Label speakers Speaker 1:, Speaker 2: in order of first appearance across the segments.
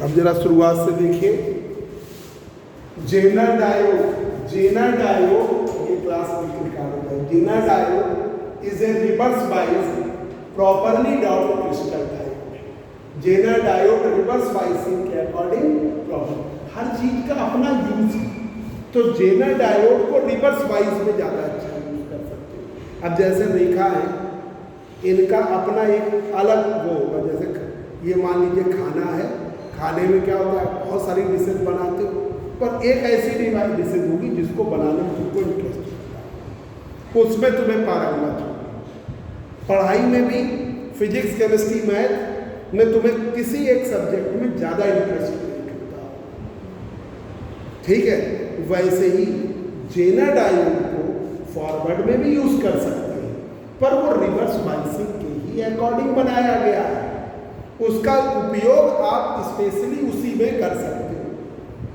Speaker 1: अब जरा शुरुआत से देखिए। जेनर डायोड, जेनर डायोड, ये क्लास बिल्कुल निकाल है। Zener diode is a reverse bias properly डॉट crystal diode. Zener diode reverse biasing के अकॉर्डिंग प्रॉपर, हर चीज का अपना यूज है। तो जेनर डायोड को रिवर्स बाइस में ज़्यादा अच्छा यूज कर सकते हो। अब जैसे रेखा है, इनका अपना एक अलग वो होगा। जैसे ये मान लीजिए खाना है, खाने में क्या होता है, बहुत सारी डिशेज बनाते हो, पर एक ऐसी डिशेज होगी जिसको बनाने में तुमको इंटरेस्ट होता है, उसमें तुम्हें पारंगत हो। पढ़ाई में भी फिजिक्स, केमिस्ट्री, मैथ में तुम्हें किसी एक सब्जेक्ट में ज़्यादा इंटरेस्ट होता है, ठीक है। वैसे ही जेनर डायोड को फॉरवर्ड में भी यूज कर सकते हैं, पर वो रिवर्स बाइसिंग के ही अकॉर्डिंग बनाया गया है। उसका उपयोग आप स्पेशली उसी में कर सकते हो।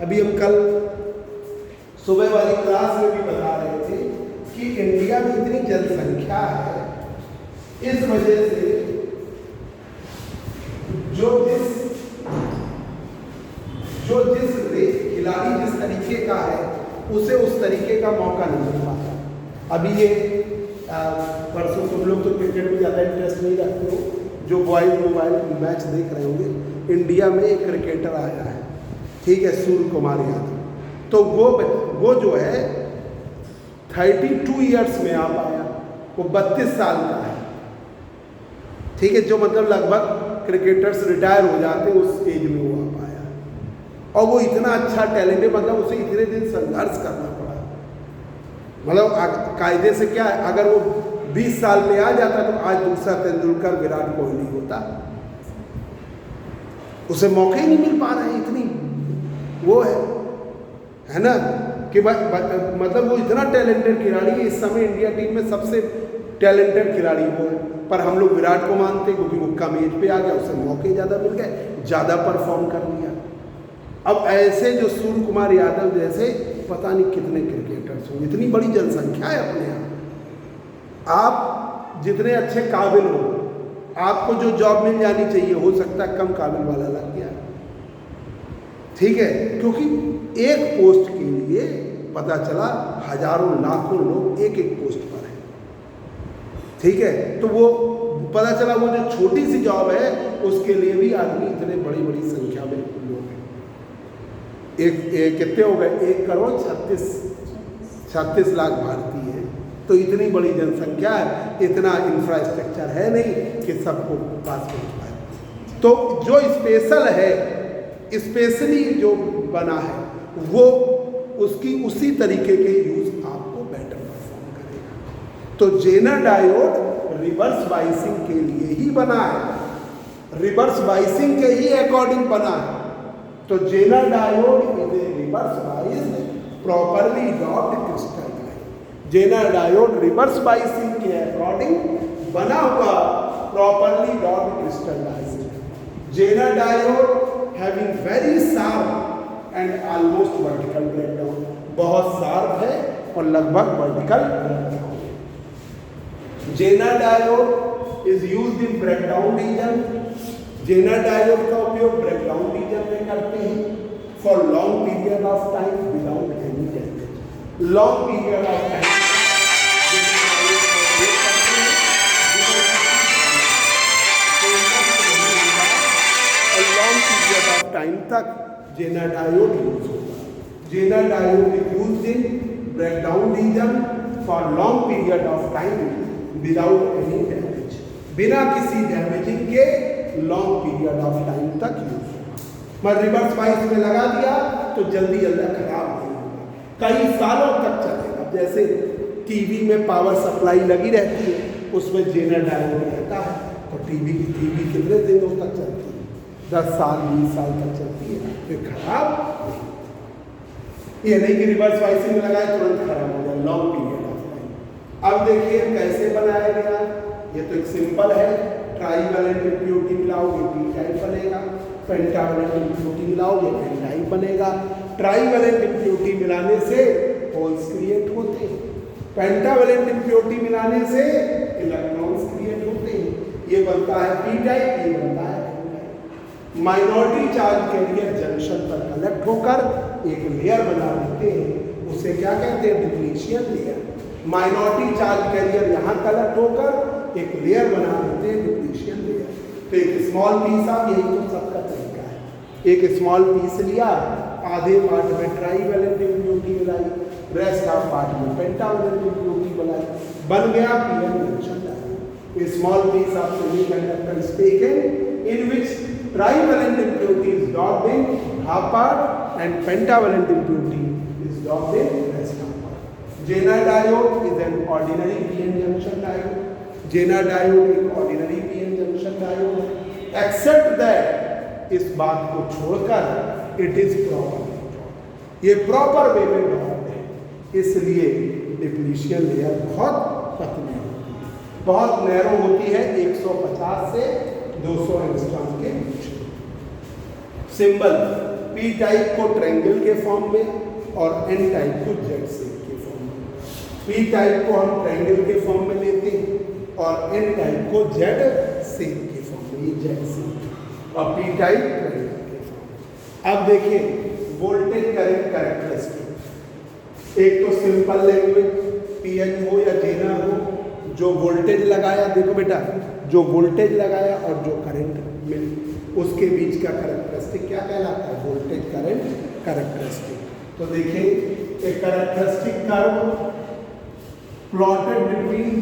Speaker 1: अभी हम कल सुबह वाली क्लास में भी बता रहे थे कि इंडिया में इतनी जनसंख्या है, इस वजह से जो जिस खिलाड़ी जिस तरीके का है उसे उस तरीके का मौका नहीं मिल पाता। अभी ये परसों तुम लोग तो क्रिकेट में ज़्यादा इंटरेस्ट नहीं रखते हो, जो बॉयज मोबाइल मैच देख रहे होंगे, इंडिया में एक क्रिकेटर आया है, ठीक है, सूर्य कुमार यादव। तो वो जो है 32 ईयर्स में आ पाया, वो 32 साल का है, ठीक है, जो मतलब लगभग क्रिकेटर्स रिटायर हो जाते हैं उस एज में वो आ पाया। और वो इतना अच्छा टैलेंट है, मतलब उसे इतने दिन संघर्ष करना पड़ा। मतलब कायदे से क्या है, अगर वो 20 साल में आ जाता तो आज दूसरा तेंदुलकर, विराट कोहली होता। उसे मौके ही नहीं मिल पा रहे, इतनी वो है ना कि मतलब वो इतना टैलेंटेड खिलाड़ी है। इस समय इंडिया टीम में सबसे टैलेंटेड खिलाड़ी वो है, पर हम लोग विराट को मानते क्योंकि वो कम एज पे आ गया, उसे मौके ज़्यादा मिल गए, ज़्यादा परफॉर्म कर लिया। अब ऐसे जो सूर्य कुमार यादव जैसे पता नहीं कितने क्रिकेटर्स होंगे, इतनी बड़ी जनसंख्या है अपने यहाँ। आप जितने अच्छे काबिल हो, आपको जो जॉब मिल जानी चाहिए, हो सकता है कम काबिल वाला लग गया, ठीक है, क्योंकि एक पोस्ट के लिए पता चला हजारों लाखों लोग एक एक पोस्ट पर हैं, ठीक है। तो वो पता चला वो जो छोटी सी जॉब है उसके लिए भी आदमी इतने बड़ी बड़ी संख्या में लोग हैं। एक कितने हो गए, 1,36,36 लाख भारतीय है। तो इतनी बड़ी जनसंख्या है, इतना इंफ्रास्ट्रक्चर है नहीं कि सबको पास पहुँच पाए। तो जो स्पेशल है, स्पेशली जो बना है, वो उसकी उसी तरीके के यूज आपको बेटर परफॉर्म करेगा। तो जेनर डायोड रिवर्स बाइसिंग के लिए ही बना है, रिवर्स बाइसिंग के ही अकॉर्डिंग बना है। तो Zener diode is a reverse bias properly डॉट crystal diode. Zener diode reverse biasing के अकॉर्डिंग बना हुआ प्रॉपरली डॉट crystal diode. Zener diode having very sharp and almost vertical breakdown, बहुत शार्प है और लगभग vertical breakdown. Zener diode is used in breakdown region. Zener diode का उपयोग ब्रेकडाउन रीजन में करते हैं for long period of time without any damage. Long period of time long period of time तक जेनर डायोड यूज होगा। Zener diode is used in breakdown region for long period of time without any damage, बिना किसी damaging के long period of time तक use होगा। मैं reverse bias में लगा दिया तो जल्दी जल्दी खराब नहीं होगा, कई सालों तक चलेगा। जैसे टीवी में पावर सप्लाई लगी रहती है, उसमें जेनर डायोड रहता है, तो टीवी कितने दिनों तक चलती है, 10 साल 20 साल तक चलती है, फिर खराब नहीं। ये नहीं कि रिवर्स बाइसिंग में लगाए तुरंत खराब हो जाए, लॉन्ग पीरियड ऑफ टाइम। अब देखिए कैसे बनाया गया, ये तो एक सिंपल है। ट्राईवैलेंट इम्प्योरिटी मिलाओगे पी टाइप बनेगा, पेंटावैलेंट इम्प्योरिटी मिलाओगे एन टाइप बनेगा। ट्राईवैलेंट इम्प्योरिटी मिलाने से होल्स क्रिएट होते हैं, पेंटावैलेंट इम्प्योरिटी मिलाने से इलेक्ट्रॉन्स क्रिएट होते हैं। ये बनता है पी टाइप, ये बनता है N type. Minority charge carrier junction पर कलेक्ट होकर एक लेयर बना देते हैं, उसे क्या कहते हैं? डिप्लीशियन लेयर। माइनॉरिटी चार्ज कैरियर यहाँ कलेक्ट होकर एक लेयर बना देते हैं, डिप्लीशियन लेयर। तो एक स्मॉल पीस, आप यही तो सबका तरीका है, एक स्मॉल पीस लिया, आधे पार्ट में ट्राईवैलेंट इम्प्योरिटी मिलाई, रेस्ट ऑफ पार्ट में पेंटावैलेंट इम्प्योरिटी बनाई, बन गया PN junction diode. A small piece of semiconductor is taken in which trivalent impurity is docked in half part and pentavalent impurity is docked in rest half part. Zener diode is an ordinary PN junction diode. Zener diode एक ordinary PN junction diode है, except that इस बात को छोड़कर it is proper, ये proper वे में docked है, इसलिए डिप्लीशियन लेयर बहुत पतली होती है, बहुत नैरो होती है, 150 से 200 एंगस्ट्रॉम के बीच। सिंबल पी टाइप को ट्रायंगल के फॉर्म में और एन टाइप को जेड शेप के फॉर्म में। पी टाइप को हम ट्रायंगल के फॉर्म में लेते हैं और एन टाइप को जेड शेप के फॉर्म में, ये जेड शेप, और पी टाइप ट्रायंगल के फॉर्म। अब देखिए वोल्टेज करंट कैरेक्टरिस्टिक, एक तो सिंपल लैंग्वेज पीएन हो या जेनर हो, जो वोल्टेज लगाया, देखो बेटा, जो वोल्टेज लगाया और जो करंट मिली, उसके बीच का कैरेक्टरिस्टिक क्या कहलाता है? Voltage current characteristic. तो देखिए एक कैरेक्टरिस्टिक कर्व प्लॉटेड बिटवीन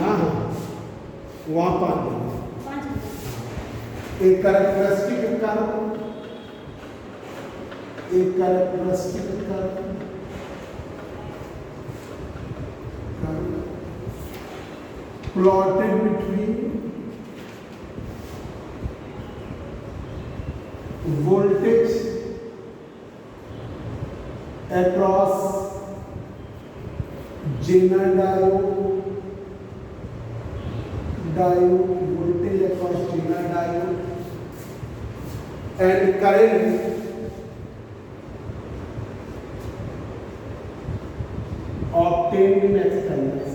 Speaker 1: हाँ हाँ वहाँ 5 एक कैरेक्टरिस्टिक कर्व, एक characteristic curve plotted between voltage across Zener diode, voltage across Zener diode and current obtained in external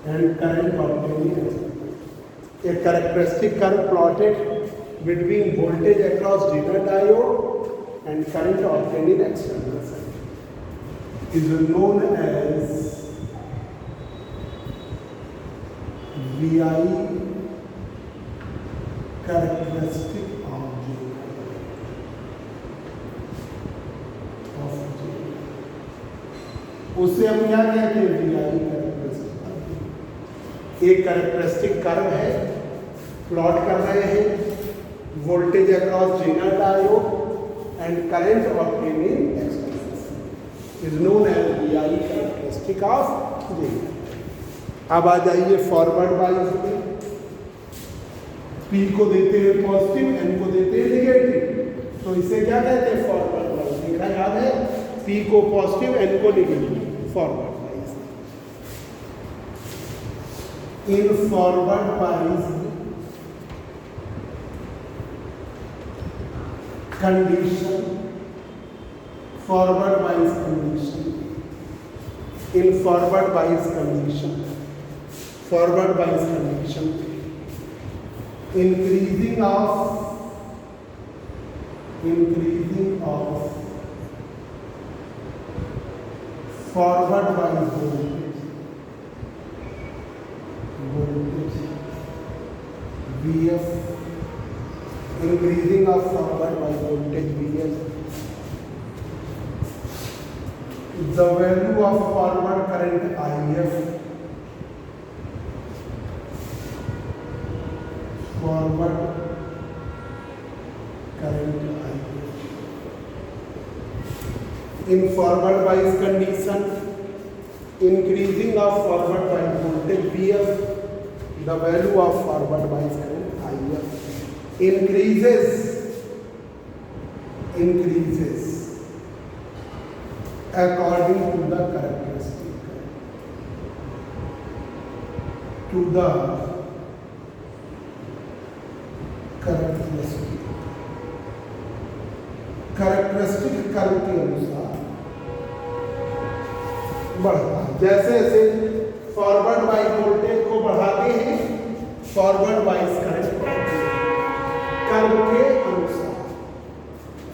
Speaker 1: and current obtained in external. A characteristic curve plotted between voltage across Zener diode and current obtained in external circuit is known as VI characteristic of Zener. उससे हम क्या कहते हैं? VI characteristic. एक characteristic curve है, plot कर रहे हैं voltage across Zener diode and current obtain in external is known as VI characteristic of Zener। अब आ जाइए फॉरवर्ड वाइज में, P को देते हैं पॉजिटिव, N को देते हैं नेगेटिव, तो इसे क्या कहते हैं? Forward wise. देखा याद है? P को पॉजिटिव, N को negative, forward wise. In forward wise condition, forward wise condition, in forward wise condition, forward wise condition increasing of forward bias voltage VF, increasing of forward bias voltage VF, the value of forward current IF, forward current IF. In forward bias condition, increasing of forward bias voltage VF, the value of forward bias current IF increases according to the characteristic, to the characteristic characteristic curve के अनुसार बढ़ता है। जैसे जैसे forward wise voltage को बढ़ाते हैं, forward wise current curve के अनुसार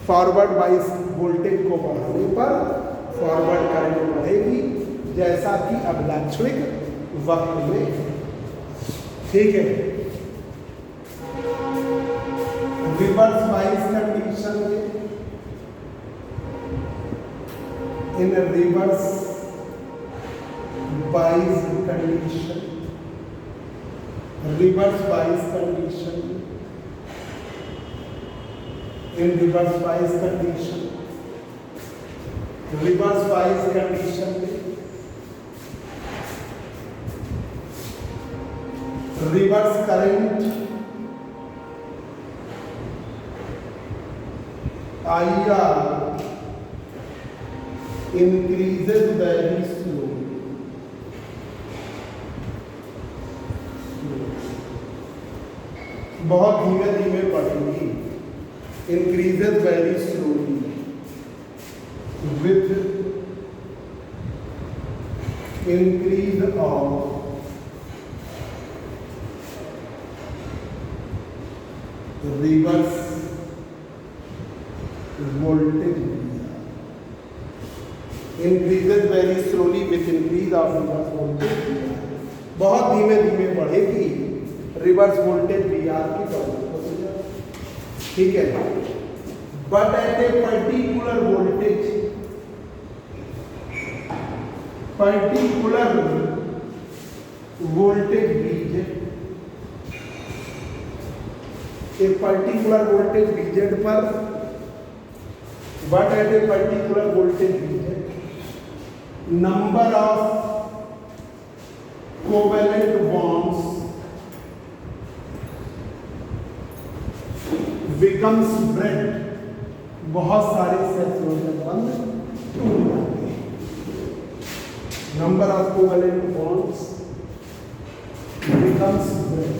Speaker 1: फॉरवर्ड वाइज वोल्टेज को बढ़ाने पर फॉरवर्ड करंट बढ़ेगी, जैसा कि अब लाक्षणिक वक्र में है। ठीक है। रिवर्स वाइज कंडीशन में, in reverse wise condition, reverse wise condition, in reverse wise condition, reverse wise condition में reverse current IR increases very slowly. बहुत धीमे धीमे बढ़ेगी, increases very slowly with increase of reverse voltage increases very slowly with increase of reverse voltage, बहुत धीमे धीमे बढ़ेगी reverse voltage VR की बढ़ोतरी। ठीक है। But at a particular voltage, particular voltage VZ, एक पर्टिकुलर वोल्टेज VZ पर, but at a particular voltage VZ, number of covalent bonds becomes bread, बहुत सारे संयोजन बंध टूट जाते हैं। Number of covalent bonds becomes bread,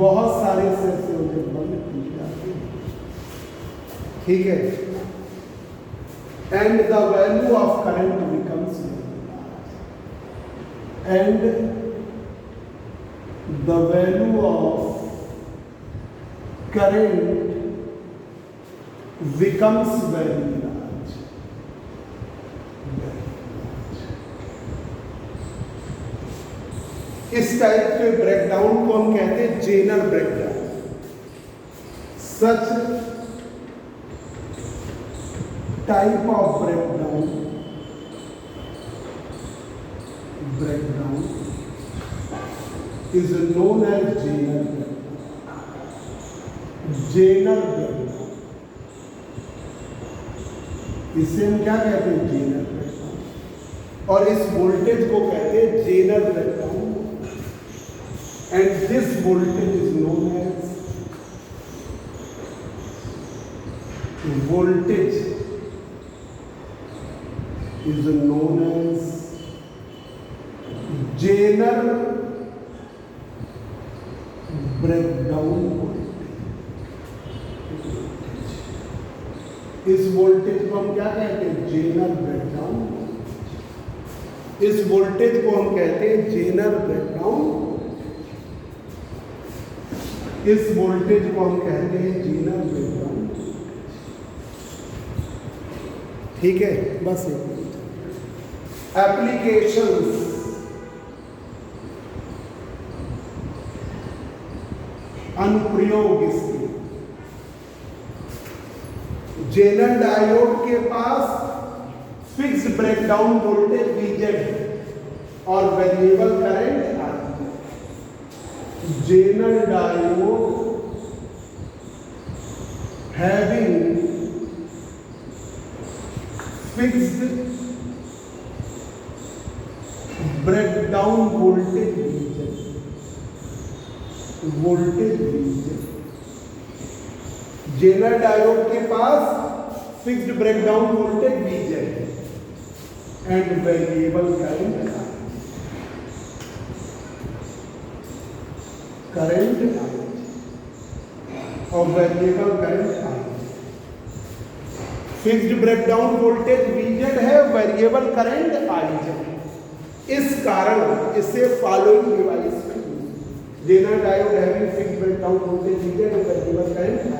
Speaker 1: बहुत सारे संयोजन बंध टूट जाते हैं। ठीक है। And the value of current becomes, and the value of current becomes very large. इस टाइप के ब्रेकडाउन को हम कहते हैं Zener breakdown. Such type of breakdown is known as Zener breakdown. Zener breakdown, इसे हम क्या कहते हैं? Zener breakdown। और इस वोल्टेज को कहते हैं Zener breakdown, and this voltage is known as voltage is known as Zener breakdown voltage। इस वोल्टेज को हम क्या कहते हैं? Zener breakdown। इस वोल्टेज को हम कहते हैं Zener breakdown। इस वोल्टेज को हम कहते हैं Zener breakdown। ठीक है। बस एप्लीकेशंस, अनुप्रयोग इसके, जेनर डायोड के पास फिक्स्ड ब्रेकडाउन वोल्टेज VZ और variable current I। Zener diode having fixed breakdown voltage VZ। Zener diode के पास fixed breakdown voltage VZ and variable current I और variable current I। Fixed breakdown voltage Vz है, variable current Iz है। इस कारण इसे following device में Zener diode having fixed breakdown voltage Vz and variable current Iz,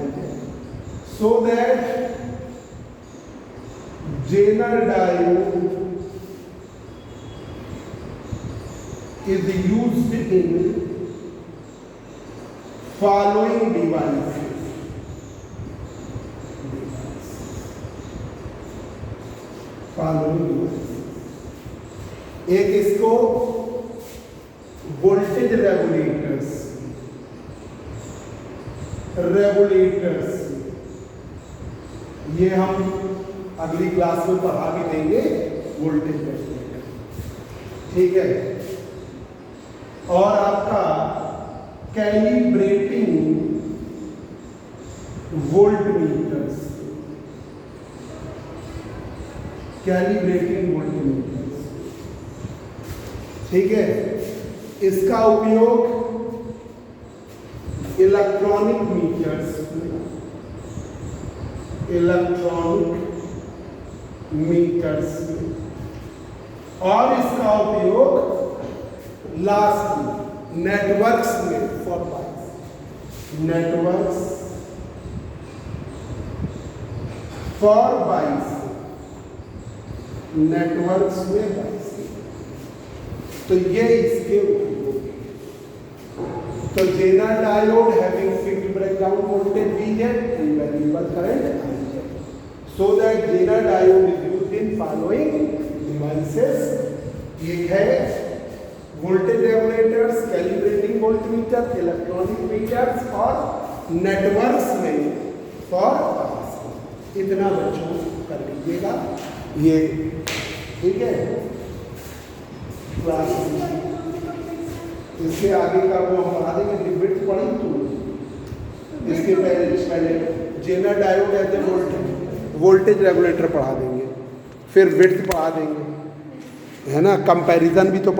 Speaker 1: so that Zener diode is used in following devices. एक इसको voltage regulators ये हम अगली क्लास में पढ़ा भी देंगे, वोल्टेज रेगुलेटर, ठीक है। और आपका कैलिब्रेटिंग वोल्टमीटर्स, ठीक है। इसका उपयोग इलेक्ट्रॉनिक मीटर्स और इसका उपयोग लास्ट नेटवर्क्स में फॉर बाइस, नेटवर्क्स में बाइस, तो ये इसके उपयोग। तो Zener diode having fixed breakdown voltage Vz and variable current Iz, so that Zener diode is used in following devices. एक है voltage regulators, calibrating voltmeter, electronic meters और नेटवर्क्स में फॉर बाइस। इतना बच्चों कर लीजिएगा ये, ठीक है। क्लास इससे आगे का वो हम पढ़ा देंगे, विड्थ पढ़ी तो इसके पहले Zener diode as a voltage regulator पढ़ा देंगे, फिर विड्थ पढ़ा देंगे, है ना। कंपैरिजन भी तो